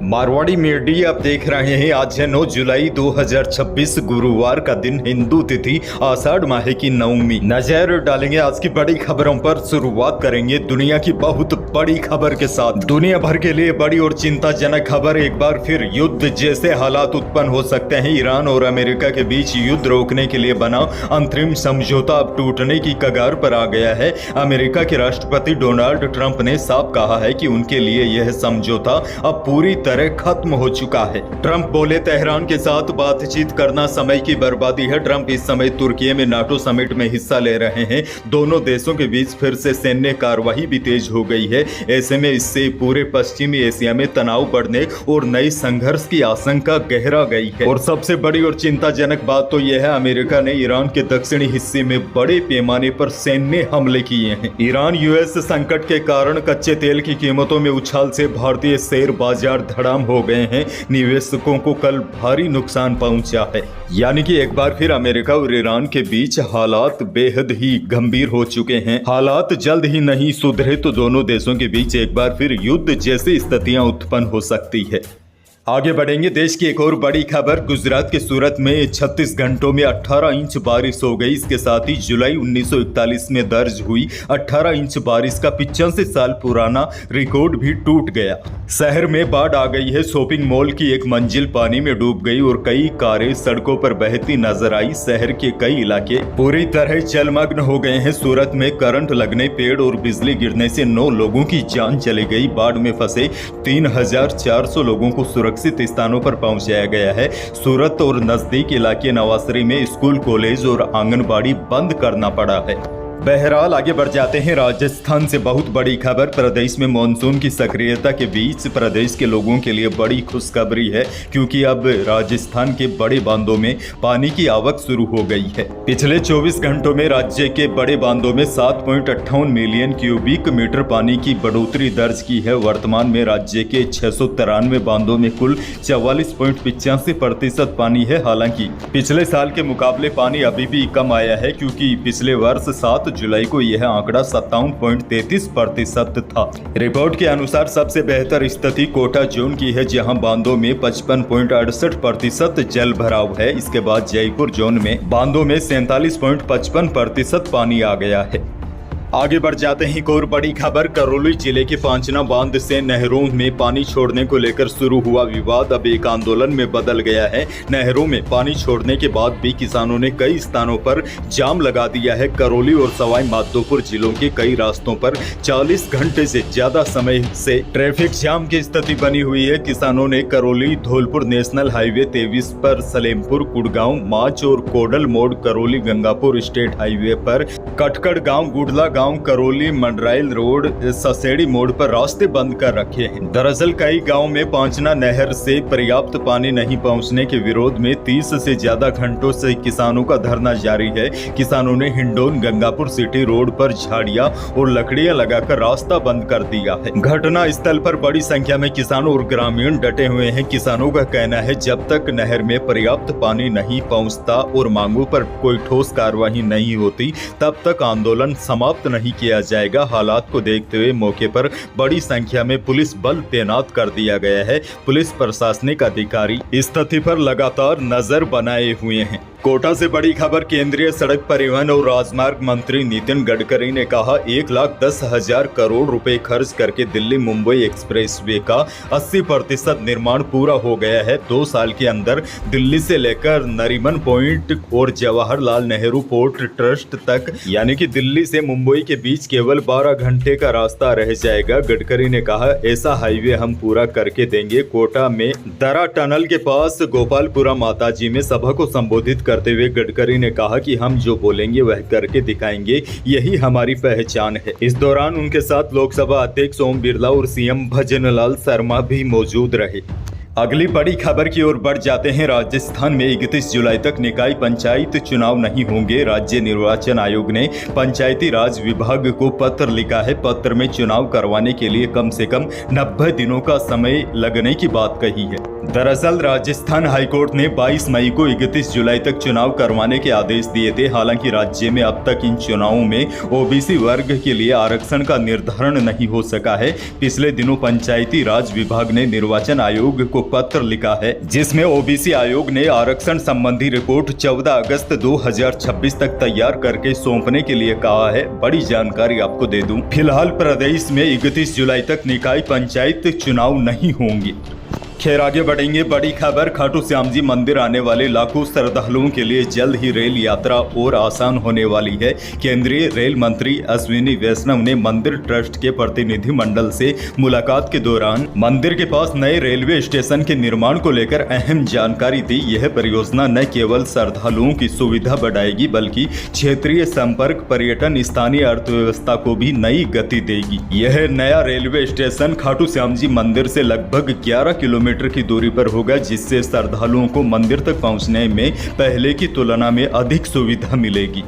Marwari media आप देख रहे हैं। आज है 9 जुलाई 2026 गुरुवार का दिन, हिंदू तिथि आषाढ़ माह की नवमी। नजर डालेंगे आज की बड़ी खबरों पर। शुरुआत करेंगे दुनिया की बहुत बड़ी खबर के साथ। दुनिया भर के लिए बड़ी और चिंताजनक खबर। एक बार फिर युद्ध जैसे हालात उत्पन्न हो सकते हैं। ईरान और अमेरिका के बीच युद्ध रोकने के लिए बना अंतरिम समझौता अब टूटने की कगार पर आ गया है। अमेरिका के राष्ट्रपति डोनाल्ड ट्रंप ने साफ कहा है कि उनके लिए यह समझौता अब पूरी तरह खत्म हो चुका है। ट्रंप बोले, तेहरान के साथ बातचीत करना समय की बर्बादी है। ट्रंप इस समय तुर्की में नाटो समिट में हिस्सा ले रहे हैं। दोनों देशों के बीच फिर से सैन्य कार्यवाही भी तेज हो गई है। ऐसे में इससे पूरे पश्चिमी एशिया में तनाव बढ़ने और नए संघर्ष की आशंका गहरा गई है। और सबसे बड़ी और चिंताजनक बात तो यह है, अमेरिका ने ईरान के दक्षिणी हिस्से में बड़े पैमाने पर सैन्य हमले किए हैं। ईरान यूएस संकट के कारण कच्चे तेल की कीमतों में उछाल से भारतीय शेयर बाजार धड़ाम हो गए हैं। निवेशकों को कल भारी नुकसान पहुंचा है। यानी कि एक बार फिर अमेरिका और ईरान के बीच हालात बेहद ही गंभीर हो चुके हैं। हालात जल्द ही नहीं सुधरे तो दोनों देशों के बीच एक बार फिर युद्ध जैसी स्थितियां उत्पन्न हो सकती है। आगे बढ़ेंगे। देश की एक और बड़ी खबर। गुजरात के सूरत में 36 घंटों में 18 इंच बारिश हो गई। इसके साथ ही जुलाई 1941 में दर्ज हुई 18 इंच बारिश का 85 साल पुराना रिकॉर्ड भी टूट गया। शहर में बाढ़ आ गई है। शॉपिंग मॉल की एक मंजिल पानी में डूब गई और कई कारें सड़कों पर बहती नजर आई। शहर के कई इलाके पूरी तरह जलमग्न हो गए हैं। सूरत में करंट लगने, पेड़ और बिजली गिरने से 9 लोगों की जान चली गई। बाढ़ में फंसे 3400 लोगों को सुरक्षित स्थानों पर पहुंचाया गया है। सूरत और नजदीक इलाके नवासरी में स्कूल, कॉलेज और आंगनबाड़ी बंद करना पड़ा है। बहरहाल आगे बढ़ जाते हैं। राजस्थान से बहुत बड़ी खबर। प्रदेश में मानसून की सक्रियता के बीच प्रदेश के लोगों के लिए बड़ी खुशखबरी है, क्योंकि अब राजस्थान के बड़े बांधों में पानी की आवक शुरू हो गई है। पिछले 24 घंटों में राज्य के बड़े बांधों में 7.58 मिलियन क्यूबिक मीटर पानी की बढ़ोतरी दर्ज की है। वर्तमान में राज्य के 693 बांधों में कुल 44.85% पानी है। हालांकि पिछले साल के मुकाबले पानी अभी भी कम आया है, क्योंकि पिछले वर्ष 7 जुलाई को यह आंकड़ा 57.33% था। रिपोर्ट के अनुसार सबसे बेहतर स्थिति कोटा जोन की है, जहां बांधों में 55.68% जल भराव है। इसके बाद जयपुर जोन में बांधों में 47.55% पानी आ गया है। आगे बढ़ जाते हैं। एक और बड़ी खबर। करौली जिले के पांचना बांध से नहरों में पानी छोड़ने को लेकर शुरू हुआ विवाद अब एक आंदोलन में बदल गया है। नहरों में पानी छोड़ने के बाद भी किसानों ने कई स्थानों पर जाम लगा दिया है। करौली और सवाई माधोपुर जिलों के कई रास्तों पर 40 घंटे से ज्यादा समय से ट्रैफिक जाम की स्थिति बनी हुई है। किसानों ने करौली धौलपुर नेशनल हाईवे 23 पर सलेमपुर, कुड़गांव, माच और कोडल मोड़, करौली गंगापुर स्टेट हाईवे पर कटकड़ गांव, गुडला गांव, करौली मंडराइल रोड, ससेड़ी मोड़ पर रास्ते बंद कर रखे हैं। दरअसल कई गांव में पांचना नहर से पर्याप्त पानी नहीं पहुंचने के विरोध में 30 से ज्यादा घंटों से किसानों का धरना जारी है। किसानों ने हिंडोन गंगापुर सिटी रोड पर झाड़ियां और लकड़ियां लगाकर रास्ता बंद कर दिया है। घटना स्थल पर बड़ी संख्या में किसानों और ग्रामीण डटे हुए हैं। किसानों का कहना है, जब तक नहर में पर्याप्त पानी नहीं पहुंचता और मांगों पर कोई ठोस कार्रवाई नहीं होती, तब तक आंदोलन समाप्त नहीं किया जाएगा। हालात को देखते हुए मौके पर बड़ी संख्या में पुलिस बल तैनात कर दिया गया है। पुलिस प्रशासनिक अधिकारी स्थिति पर लगातार नजर बनाए हुए हैं। कोटा से बड़ी खबर। केंद्रीय सड़क परिवहन और राजमार्ग मंत्री नितिन गडकरी ने कहा, 1,10,000 करोड़ रुपए खर्च करके दिल्ली मुंबई एक्सप्रेसवे का 80% निर्माण पूरा हो गया है। 2 साल के अंदर दिल्ली से लेकर नरीमन पॉइंट और जवाहरलाल नेहरू पोर्ट ट्रस्ट तक, यानी कि दिल्ली से मुंबई के बीच केवल 12 घंटे का रास्ता रह जाएगा। गडकरी ने कहा, ऐसा हाईवे हम पूरा करके देंगे। कोटा में दरा टनल के पास गोपालपुरा माताजी में सभा को संबोधित करते हुए गडकरी ने कहा कि हम जो बोलेंगे वह करके दिखाएंगे, यही हमारी पहचान है। इस दौरान उनके साथ लोकसभा अध्यक्ष ओम बिरला और सीएम भजनलाल शर्मा भी मौजूद रहे। अगली बड़ी खबर की ओर बढ़ जाते हैं। राजस्थान में 31 जुलाई तक निकाय पंचायत चुनाव नहीं होंगे। राज्य निर्वाचन आयोग ने पंचायती राज विभाग को पत्र लिखा है। पत्र में चुनाव करवाने के लिए कम से कम 90 दिनों का समय लगने की बात कही है। दरअसल राजस्थान हाईकोर्ट ने 22 मई को 31 जुलाई तक चुनाव करवाने के आदेश दिए थे। हालांकि राज्य में अब तक इन चुनावों में ओबीसी वर्ग के लिए आरक्षण का निर्धारण नहीं हो सका है। पिछले दिनों पंचायती राज विभाग ने निर्वाचन आयोग को पत्र लिखा है, जिसमें ओबीसी आयोग ने आरक्षण संबंधी रिपोर्ट 14 अगस्त 2026 तक तैयार करके सौंपने के लिए कहा है। बड़ी जानकारी आपको दे दूं, फिलहाल प्रदेश में 31 जुलाई तक निकाय पंचायत चुनाव नहीं होंगे। खैर आगे बढ़ेंगे। बड़ी खबर, खाटू श्याम जी मंदिर आने वाले लाखों श्रद्धालुओं के लिए जल्द ही रेल यात्रा और आसान होने वाली है। केंद्रीय रेल मंत्री अश्विनी वैष्णव ने मंदिर ट्रस्ट के प्रतिनिधि मंडल से मुलाकात के दौरान मंदिर के पास नए रेलवे स्टेशन के निर्माण को लेकर अहम जानकारी दी। यह परियोजना न केवल श्रद्धालुओं की सुविधा बढ़ाएगी बल्कि क्षेत्रीय संपर्क, पर्यटन, स्थानीय अर्थव्यवस्था को भी नई गति देगी। यह नया रेलवे स्टेशन खाटू श्याम जी मंदिर से लगभग 11 किलोमीटर की दूरी पर होगा, जिससे श्रद्धालुओं को मंदिर तक पहुंचने में पहले की तुलना में अधिक सुविधा मिलेगी।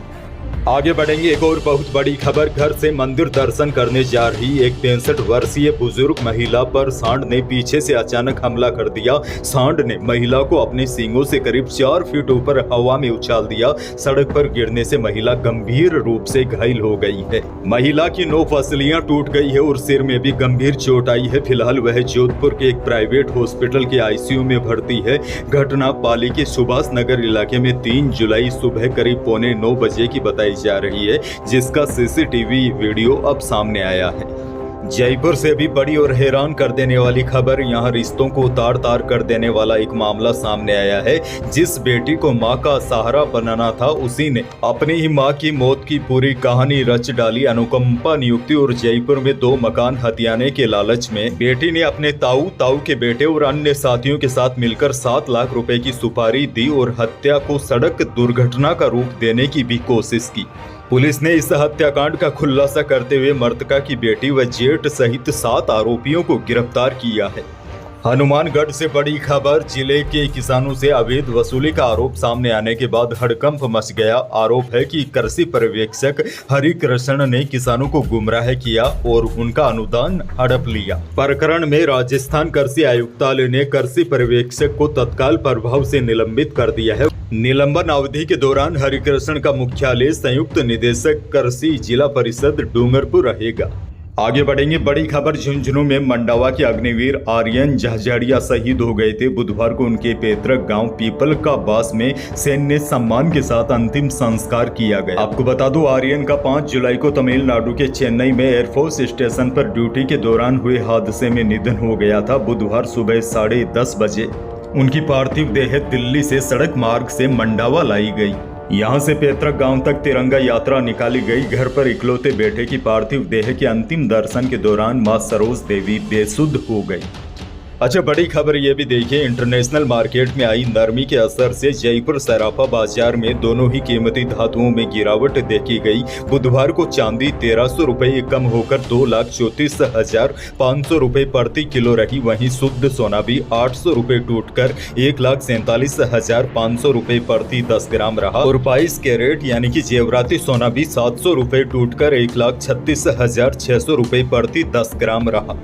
आगे बढ़ेंगे। एक और बहुत बड़ी खबर, घर से मंदिर दर्शन करने जा रही एक 65 वर्षीय बुजुर्ग महिला पर सांड ने पीछे से अचानक हमला कर दिया। सांड ने महिला को अपने सींगों से करीब 4 फीट ऊपर हवा में उछाल दिया। सड़क पर गिरने से महिला गंभीर रूप से घायल हो गई है। महिला की 9 फसलियां टूट गई है और सिर में भी गंभीर चोट आई है। फिलहाल वह जोधपुर के एक प्राइवेट हॉस्पिटल के आईसीयू में भर्ती है। घटना पाली के सुभाष नगर इलाके में 3 जुलाई सुबह करीब 8:45 बजे की बताई जा रही है, जिसका सीसीटीवी वीडियो अब सामने आया है। जयपुर से भी बड़ी और हैरान कर देने वाली खबर, यहाँ रिश्तों को तार तार कर देने वाला एक मामला सामने आया है। जिस बेटी को मां का सहारा बनाना था, उसी ने अपनी ही मां की मौत की पूरी कहानी रच डाली। अनुकंपा नियुक्ति और जयपुर में 2 मकान हथियाने के लालच में बेटी ने अपने ताऊ के बेटे और अन्य साथियों के साथ मिलकर 7 लाख रुपए की सुपारी दी और हत्या को सड़क दुर्घटना का रूप देने की भी कोशिश की। पुलिस ने इस हत्याकांड का खुलासा करते हुए मृतका की बेटी व जेठ सहित 7 आरोपियों को गिरफ्तार किया है। हनुमानगढ़ से बड़ी खबर, जिले के किसानों से अवैध वसूली का आरोप सामने आने के बाद हड़कंप मच गया। आरोप है कि कृषि पर्यवेक्षक हरिकृष्ण ने किसानों को गुमराह किया और उनका अनुदान हड़प लिया। प्रकरण में राजस्थान कृषि आयुक्तालय ने कृषि पर्यवेक्षक को तत्काल प्रभाव से निलंबित कर दिया है। निलंबन अवधि के दौरान हरिकृष्ण का मुख्यालय संयुक्त निदेशक कृषि जिला परिषद डूंगरपुर रहेगा। आगे बढ़ेंगे। बड़ी खबर, झुंझुनू में मंडावा के अग्निवीर आर्यन जहजड़िया शहीद हो गए थे। बुधवार को उनके पैतृक गांव पीपल का बास में सैन्य सम्मान के साथ अंतिम संस्कार किया गया। आपको बता दूं, आर्यन का 5 जुलाई को तमिलनाडु के चेन्नई में एयरफोर्स स्टेशन पर ड्यूटी के दौरान हुए हादसे में निधन हो गया था। बुधवार सुबह 10:30 बजे उनकी पार्थिव देह दिल्ली से सड़क मार्ग से मंडावा लाई गई। यहाँ से पैतृक गांव तक तिरंगा यात्रा निकाली गई। घर पर इकलौते बेटे की पार्थिव देह के अंतिम दर्शन के दौरान मां सरोज देवी बेसुध हो गई। अच्छा, बड़ी खबर ये भी देखिए, इंटरनेशनल मार्केट में आई नरमी के असर से जयपुर सराफा बाजार में दोनों ही कीमती धातुओं में गिरावट देखी गई। बुधवार को चांदी 1300 रुपये कम होकर 2,34,500 रुपये प्रति किलो रही। वहीं शुद्ध सोना भी 800 रुपये टूटकर 1,47,500 रुपये प्रति 10 ग्राम रहा और 22 कैरेट यानी कि जेवराती सोना भी 700 रुपये टूटकर 1,36,600 रुपये प्रति 10 ग्राम रहा।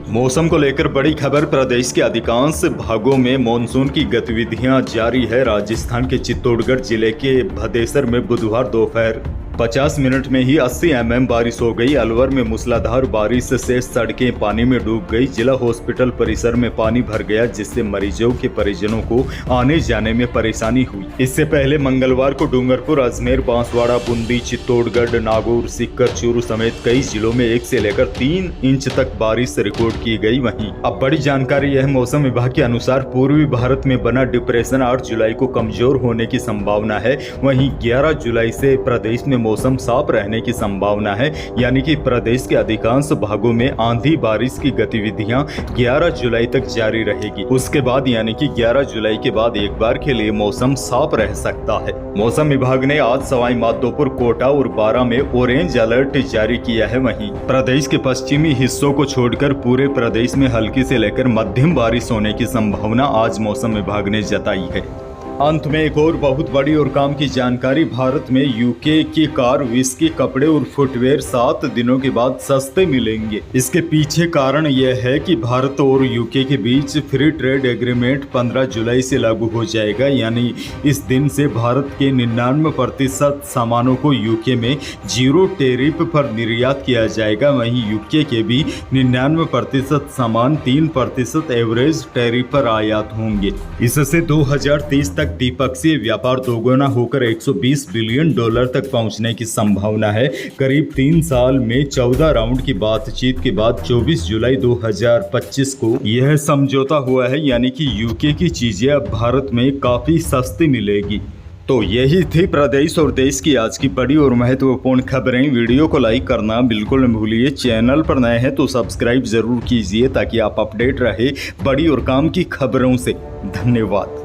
मौसम को लेकर बड़ी खबर, प्रदेश के अधिकांश भागों में मानसून की गतिविधियां जारी है। राजस्थान के चित्तौड़गढ़ जिले के भदेसर में बुधवार दोपहर 50 मिनट में ही 80 mm बारिश हो गई। अलवर में मूसलाधार बारिश से सड़कें पानी में डूब गई। जिला हॉस्पिटल परिसर में पानी भर गया, जिससे मरीजों के परिजनों को आने जाने में परेशानी हुई। इससे पहले मंगलवार को डूंगरपुर, अजमेर, बांसवाड़ा, बूंदी, चित्तौड़गढ़, नागौर, सीकर, चूरू समेत कई जिलों में 1 से लेकर 3 इंच तक बारिश रिकॉर्ड की गई। वहीं अब बड़ी जानकारी यह, मौसम विभाग के अनुसार पूर्वी भारत में बना डिप्रेशन 8 जुलाई को कमजोर होने की संभावना है। वहीं 11 जुलाई से प्रदेश में मौसम साफ रहने की संभावना है, यानी कि प्रदेश के अधिकांश भागों में आंधी बारिश की गतिविधियां 11 जुलाई तक जारी रहेगी। उसके बाद यानी कि 11 जुलाई के बाद एक बार के लिए मौसम साफ रह सकता है। मौसम विभाग ने आज सवाई माधोपुर, कोटा और बारां में ऑरेंज अलर्ट जारी किया है। वहीं प्रदेश के पश्चिमी हिस्सों को छोड़कर पूरे प्रदेश में हल्की से लेकर मध्यम बारिश होने की संभावना आज मौसम विभाग ने जताई है। अंत में एक और बहुत बड़ी और काम की जानकारी। भारत में यूके की कार, विस्की, कपड़े और फुटवेयर 7 दिनों के बाद सस्ते मिलेंगे। इसके पीछे कारण यह है कि भारत और यूके के बीच फ्री ट्रेड एग्रीमेंट 15 जुलाई से लागू हो जाएगा। यानी इस दिन से भारत के 99% सामानों को यूके में 0 टैरिफ पर निर्यात किया जाएगा। वहीं यूके के भी 99% सामान 3% एवरेज टैरिफ पर आयात होंगे। इससे 2030 तक द्विपक्षीय व्यापार दोगुना होकर $120 बिलियन तक पहुंचने की संभावना है। करीब 3 साल में 14 राउंड की बातचीत के बाद 24 जुलाई 2025 को यह समझौता हुआ है। यानी कि यूके की चीजें अब भारत में काफी सस्ती मिलेगी। तो यही थी प्रदेश और देश की आज की बड़ी और महत्वपूर्ण खबरें। वीडियो को लाइक करना बिल्कुल न भूलिए। चैनल पर नए हैं तो सब्सक्राइब जरूर कीजिए ताकि आप अपडेट रहे बड़ी और काम की खबरों से। धन्यवाद।